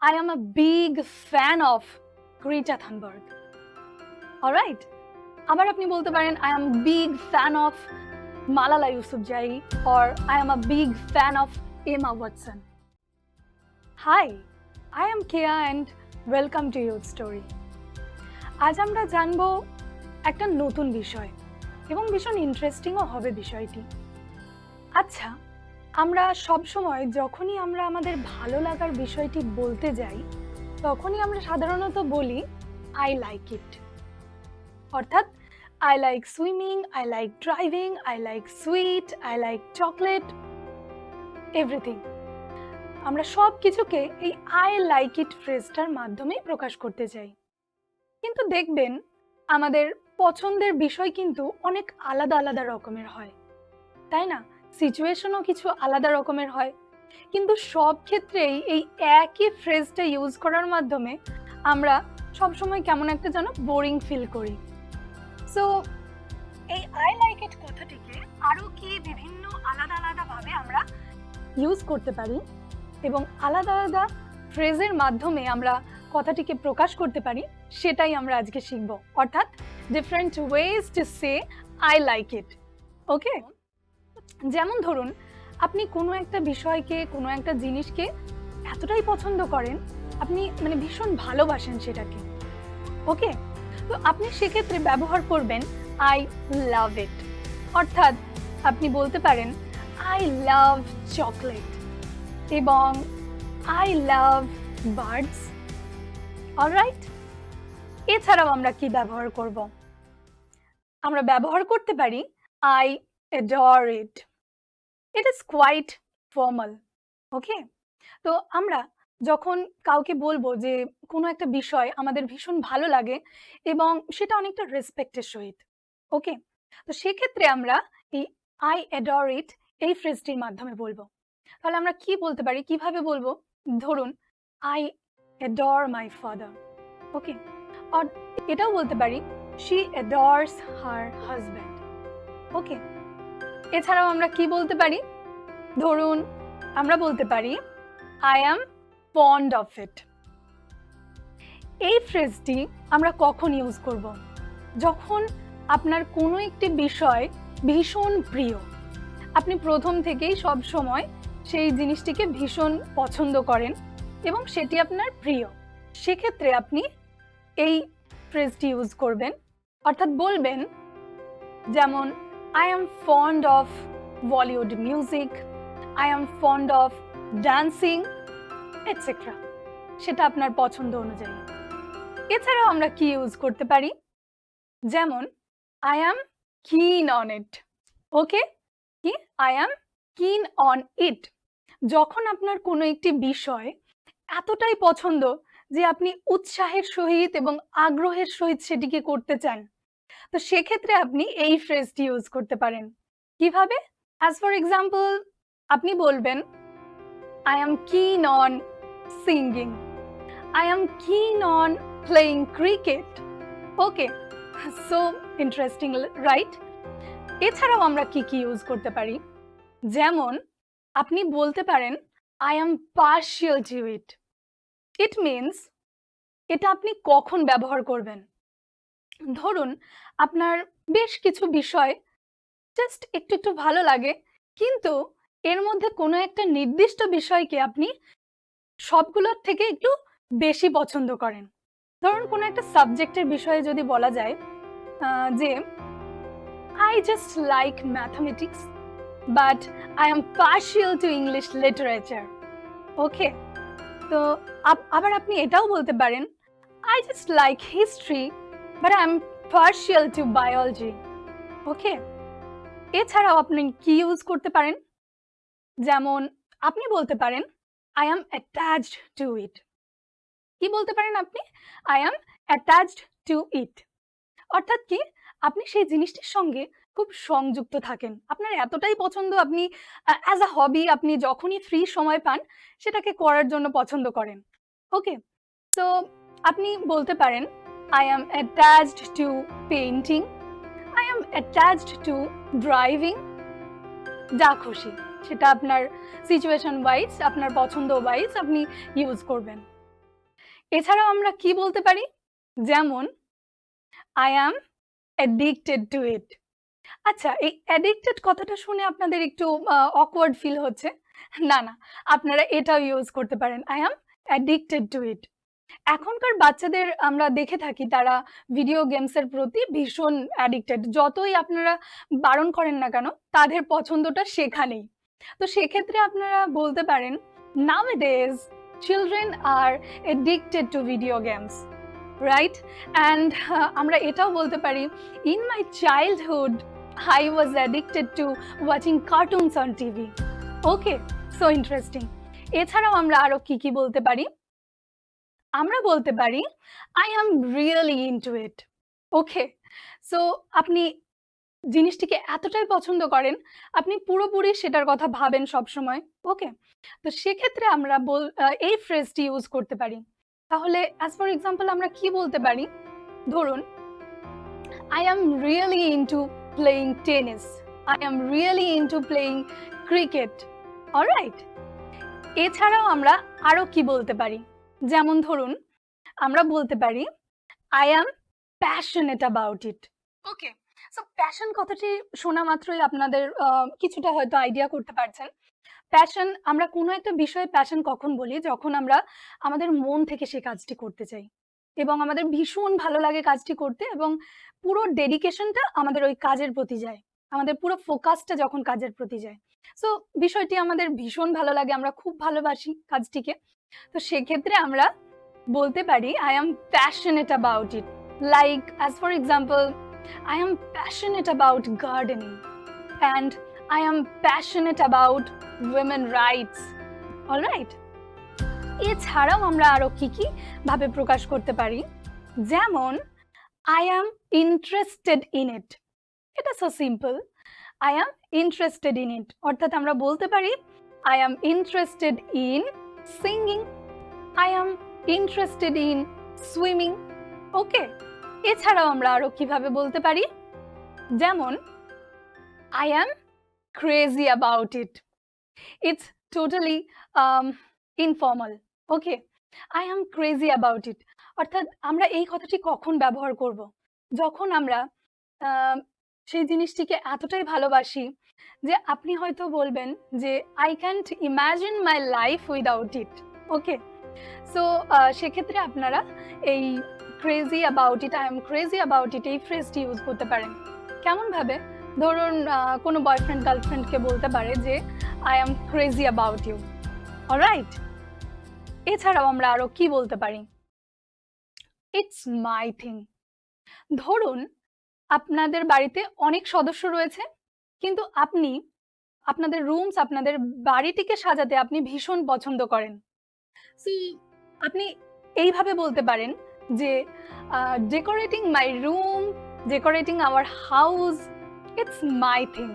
I am a big fan of Greta Thunberg. Alright? আবার আপনি বলতে পারেন I am a big fan of Malala Yousafzai or I am a big fan of Emma Watson. Hi, I am Kia and welcome to Youth Story. আজ আমরা জানবো একটা নতুন বিষয় এবং ভীষণ ইন্টারেস্টিংও হবে বিষয়টি। আচ্ছা, আমরা সবসময় যখনই আমরা আমাদের ভালো লাগার বিষয়টি বলতে যাই তখনই আমরা সাধারণত বলি আই লাইক ইট, অর্থাৎ I like swimming, I like driving, I like sweet, I like chocolate, everything. আমরা সব কিছুকে এই আই লাইক ইট ফ্রেজটার মাধ্যমে প্রকাশ করতে চাই। কিন্তু দেখবেন আমাদের পছন্দের বিষয় কিন্তু অনেক আলাদা আলাদা রকমের হয়, তাই না? সিচুয়েশনও কিছু আলাদা রকমের হয়, কিন্তু সব ক্ষেত্রেই এই একই ফ্রেজটা ইউজ করার মাধ্যমে আমরা সবসময় কেমন একটা যেন বোরিং ফিল করি। সো এই আই লাইক ইট কথাটিকে আরও কি বিভিন্ন আলাদা আলাদাভাবে আমরা ইউজ করতে পারি এবং আলাদা আলাদা ফ্রেজের মাধ্যমে আমরা কথাটিকে প্রকাশ করতে পারি, সেটাই আমরা আজকে শিখব, অর্থাৎ different ways to say I like it. Okay, যেমন ধরুন আপনি কোনো একটা বিষয়কে, কোনো একটা জিনিসকে এতটাই পছন্দ করেন, আপনি ভীষণ ভালোবাসেন সেটাকে। ওকে, তো আপনি সেক্ষেত্রে ব্যবহার করবেন আই লাভ ইট, অর্থাৎ আপনি বলতে পারেন আই লাভ চকলেট এবং আই লাভ বার্ডস। অলরাইট, এছাড়াও আমরা কি ব্যবহার করব? আমরা ব্যবহার করতে পারি I adore it. It is quite formal. ওকে, তো আমরা যখন কাউকে বলবো যে কোনো একটা বিষয় আমাদের ভীষণ ভালো লাগে এবং সেটা অনেকটা রেসপেক্টের সহিত, ওকে, তো সেক্ষেত্রে আমরা এই আই অ্যাডর ইট এই ফ্রেজটির মাধ্যমে বলবো। তাহলে আমরা কি বলতে পারি, কিভাবে বলবো? ধরুন আই অ্যাডর মাই ফাদার। ওকে, আর এটাও বলতে পারি শি অ্যাডর্স হার হাজব্যান্ড। ওকে, এছাড়াও আমরা কি বলতে পারি? ধরুন আমরা বলতে পারি I am fond of it. এই ফ্রেজটি আমরা কখন ইউজ করব? যখন আপনার কোনো একটি বিষয় ভীষণ প্রিয়, আপনি প্রথম থেকেই সব সময় সেই জিনিসটিকে ভীষণ পছন্দ করেন এবং সেটি আপনার প্রিয়, সেক্ষেত্রে আপনি এই ফ্রেজটি ইউজ করবেন, অর্থাৎ বলবেন যেমন I am fond of Bollywood music, I am fond of dancing, etc. সেটা আপনার পছন্দ অনুযায়ী। এছাড়াও আমরা কি ইউজ করতে পারি? যেমন I am keen on it. ওকে, কি? I am keen on it. যখন আপনার কোনো একটি বিষয় এতটাই পছন্দ যে আপনি উৎসাহের সহিত এবং আগ্রহের সহিত সেটিকে করতে চান, তো সেক্ষেত্রে আপনি এই ফ্রেজটি ইউজ করতে পারেন। কিভাবে? অ্যাজ ফর এক্সাম্পল, আপনি বলবেন আই অ্যাম কিন অন সিঙ্গিং, আই অ্যাম কিন on playing cricket. Okay, so interesting, right? এছাড়াও আমরা কি কি ইউজ করতে পারি? যেমন আপনি বলতে পারেন I am partial to it. It means এটা আপনি কখন ব্যবহার করবেন? ধরুন আপনার বেশ কিছু বিষয় জাস্ট একটু একটু ভালো লাগে, কিন্তু এর মধ্যে কোনো একটা নির্দিষ্ট বিষয়কে আপনি সবগুলোর থেকে একটু বেশি পছন্দ করেন। ধরুন কোনো একটা সাবজেক্টের বিষয়ে যদি বলা যায় যে I just like mathematics but I am partial to English literature. Okay, তো আবার আপনি এটাও বলতে পারেন I just like history but I'm partial to biology. Okay, এছাড়াও আপনি কি ইউজ করতে পারেন? যেমন আপনি বলতে পারেন I am attached to it. কি বলতে পারেন আপনি? I am attached to it. অর্থাৎ কি? আপনি সেই জিনিসটির সঙ্গে খুব সংযুক্ত থাকেন, আপনার এতটাই পছন্দ, আপনি অ্যাজ আ হবি আপনি যখনই ফ্রি সময় পান সেটাকে করার জন্য পছন্দ করেন। ওকে, তো আপনি বলতে পারেন I am attached to painting, I am attached to driving. যা খুশি সেটা আপনার সিচুয়েশন ওয়াইজ, আপনার পছন্দ ওয়াইজ আপনি ইউজ করবেন। এছাড়াও আমরা কি বলতে পারি, যেমন আই অ্যাম অ্যাডিক্টেড টু ইট। আচ্ছা, এই অ্যাডিক্টেড কথাটা শুনে আপনাদের একটু অকওয়ার্ড ফিল হচ্ছে। না না, আপনারা এটাও ইউজ করতে পারেন, আই অ্যাম অ্যাডিক্টেড টু ইট। এখনকার বাচ্চাদের আমরা দেখে থাকি তারা ভিডিও গেমসের প্রতি ভীষণ অ্যাডিক্টেড। যতই আপনারা বারণ করেন না কেন, তাদের পছন্দটা সেখানেই। তো সেক্ষেত্রে আপনারা বলতে পারেন, nowadays children are addicted to video games, right? And আমরা এটাও বলতে পারি, in my childhood I was addicted to watching cartoons on TV. Okay, so interesting. এছাড়াও আমরা আরো কি কি বলতে পারি, আমরা বলতে পারি I am really into it. Okay, so আপনি জিনিসটিকে এতটাই পছন্দ করেন, আপনি পুরোপুরি সেটার কথা ভাবেন সব সময়। ওকে, তো সেক্ষেত্রে আমরা এই ফ্রেজটি ইউজ করতে পারি। তাহলে অ্যাজ ফর এক্সাম্পল আমরা কি বলতে পারি, ধরুন I am really into playing tennis, I am really into playing cricket. Alright, এছাড়াও আমরা আরো কি বলতে পারি, যেমন ধরুন আমরা বলতে পারি I am passionate about it. Okay, so passion কথাটি শোনা মাত্রই আপনাদের কিছুটা হয়তো আইডিয়া করতে পারছেন। প্যাশন, আমরা কোনো একটা বিষয়ে প্যাশন কখন বলি, যখন আমরা আমাদের মন থেকে সেই কাজটি করতে চাই এবং আমাদের ভীষণ ভালো লাগে কাজটি করতে, এবং পুরো ডেডিকেশনটা আমাদের ওই কাজের প্রতি যায়, আমাদের পুরো ফোকাসটা যখন কাজের প্রতি যায়। সো বিষয়টি আমাদের ভীষণ ভালো লাগে, আমরা খুব ভালোবাসি কাজটিকে। তো সেক্ষেত্রে আমরা বলতে পারি I am passionate about it. Like as for example, I am passionate about gardening and I am passionate about women rights. All right? এছাড়াও আমরা আরো কি কি ভাবে প্রকাশ করতে পারি, যেমন I am interested in it. এটা so simple, I am interested in it, অর্থাৎ আমরা বলতে পারি I am interested in singing, I am interested in swimming. ওকে, এছাড়াও আমরা আরো কিভাবে বলতে পারি, যেমন I am crazy about it. It's totally informal. Okay, I am crazy about it. অর্থাৎ আমরা এই কথাটি কখন ব্যবহার করব, যখন আমরা সেই জিনিসটিকে এতটাই ভালোবাসি যে আপনি হয়তো বলবেন যে I can't imagine my life without it. Okay, so সেক্ষেত্রে আপনারা এই crazy about it, I am crazy about it, এই ফ্রেজটি ইউজ করতে পারেন। কেমন ভাবে, ধরুন কোনো বয়ফ্রেন্ড গার্লফ্রেন্ডকে বলতে পারে যে I am crazy about you. Alright, এছাড়াও আমরা আরো কি বলতে পারি, ইটস মাই থিং। ধরুন আপনাদের বাড়িতে অনেক সদস্য রয়েছে, কিন্তু আপনি আপনাদের রুমস, আপনাদের বাড়িটিকে সাজাতে আপনি ভীষণ পছন্দ করেন। সো আপনি এইভাবে বলতে পারেন যে decorating my room, decorating our house, it's my thing.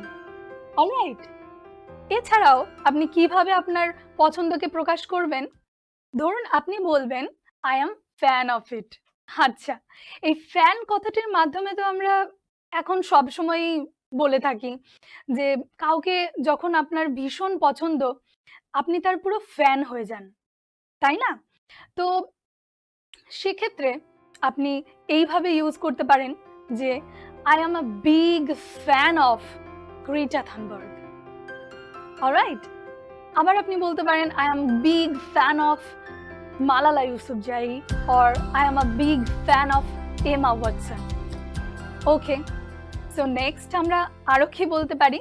Alright, এছাড়াও আপনি কিভাবে আপনার পছন্দকে প্রকাশ করবেন, ধরুন আপনি বলবেন I am fan of it. আচ্ছা, এই ফ্যান কথাটির মাধ্যমে তো আমরা এখন সবসময়ই বলে থাকি যে কাউকে যখন আপনার ভীষণ পছন্দ, আপনি তার পুরো ফ্যান হয়ে যান, তাই না? তো সেক্ষেত্রে আপনি এইভাবে ইউজ করতে পারেন যে I am a big fan of Greta Thunberg. Alright, আবার আপনি বলতে পারেন I am big fan of Malala Yousafzai, or I am a big fan of Emma Watson. Okay, so next আমরা আরো কি বলতে পারি,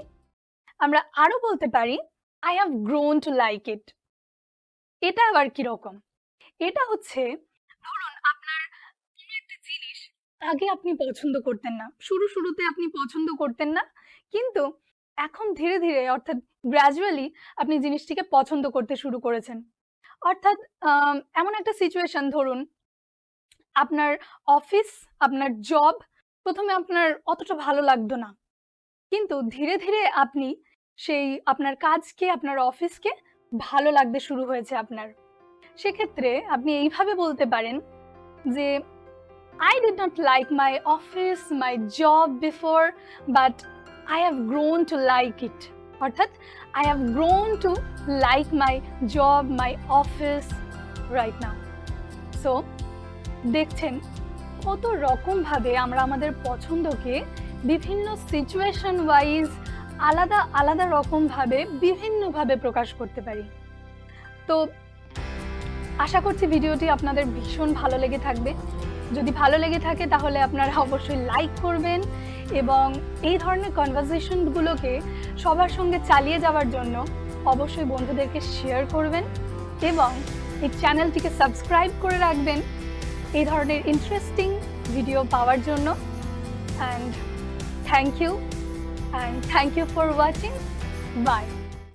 আমরা আরো বলতে পারি I have grown to like it. এটা আবার কিরকম, এটা হচ্ছে ধরুন আপনার কোনো একটা জিনিস আগে আপনি পছন্দ করতেন না, শুরুতে আপনি পছন্দ করতেন না, কিন্তু এখন ধীরে ধীরে অর্থাৎ গ্র্যাজুয়ালি আপনি জিনিসটিকে পছন্দ করতে শুরু করেছেন। অর্থাৎ এমন একটা সিচুয়েশন, ধরুন আপনার অফিস, আপনার জব প্রথমে আপনার অতটা ভালো লাগতো না, কিন্তু ধীরে ধীরে আপনি সেই আপনার কাজকে, আপনার অফিসকে ভালো লাগতে শুরু হয়েছে আপনার। সেক্ষেত্রে আপনি এইভাবে বলতে পারেন যে I did not like my office, my job before, but I have grown to like it. অর্থাৎ I have grown to like my job, my office right now. So দেখছেন কত রকমভাবে আমরা আমাদের পছন্দকে বিভিন্ন সিচুয়েশন ওয়াইজ আলাদা আলাদা রকমভাবে বিভিন্নভাবে প্রকাশ করতে পারি। তো আশা করছি ভিডিওটি আপনাদের ভীষণ ভালো লেগে থাকবে। যদি ভালো লেগে থাকে তাহলে আপনারা অবশ্যই লাইক করবেন এবং এই ধরনের কনভারসেশনগুলোকে সবার সঙ্গে চালিয়ে যাওয়ার জন্য অবশ্যই বন্ধুদেরকে শেয়ার করবেন এবং এই চ্যানেলটিকে সাবস্ক্রাইব করে রাখবেন এই ধরনের ইন্টারেস্টিং ভিডিও পাওয়ার জন্য। And thank you for watching. By.